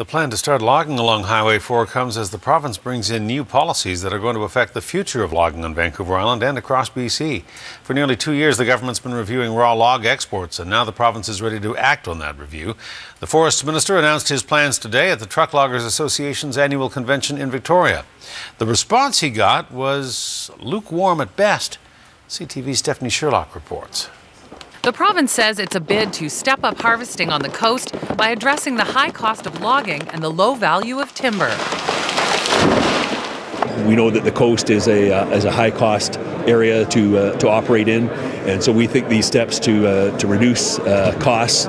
The plan to start logging along Highway 4 comes as the province brings in new policies that are going to affect the future of logging on Vancouver Island and across BC. For nearly 2 years, the government's been reviewing raw log exports, and now the province is ready to act on that review. The Forest Minister announced his plans today at the Truck Loggers Association's annual convention in Victoria. The response he got was lukewarm at best. CTV's Stephanie Sherlock reports. The province says it's a bid to step up harvesting on the coast by addressing the high cost of logging and the low value of timber. We know that the coast is a high-cost area to operate in, and so we think these steps to reduce costs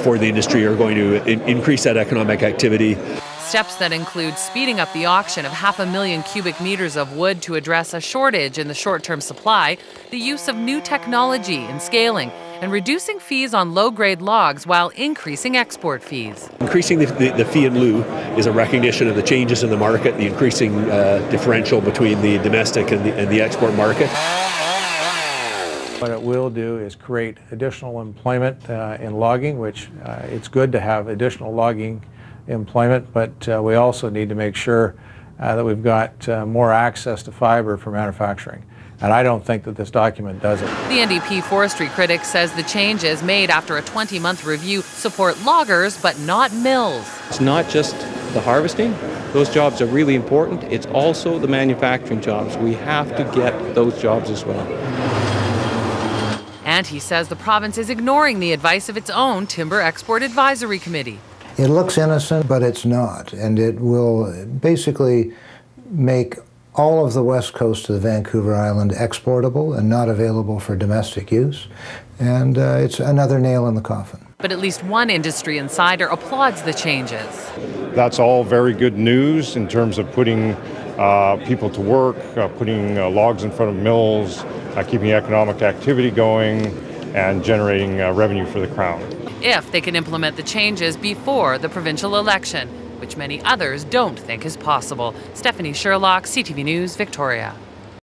for the industry are going to increase that economic activity. Steps that include speeding up the auction of 500,000 cubic meters of wood to address a shortage in the short-term supply, the use of new technology in scaling, and reducing fees on low-grade logs while increasing export fees. Increasing the fee in lieu is a recognition of the changes in the market, the increasing differential between the domestic and the export market. What it will do is create additional employment in logging, which it's good to have additional logging employment, but we also need to make sure that we've got more access to fiber for manufacturing. And I don't think that this document does it. The NDP forestry critic says the changes made after a 20-month review support loggers, but not mills. It's not just the harvesting. Those jobs are really important. It's also the manufacturing jobs. We have to get those jobs as well. And he says the province is ignoring the advice of its own Timber Export Advisory Committee. It looks innocent, but it's not, and it will basically make all of the west coast of the Vancouver Island exportable and not available for domestic use, and it's another nail in the coffin. But at least one industry insider applauds the changes. That's all very good news in terms of putting people to work, putting logs in front of mills, keeping economic activity going, and generating revenue for the Crown. If they can implement the changes before the provincial election, which many others don't think is possible. Stephanie Sherlock, CTV News, Victoria.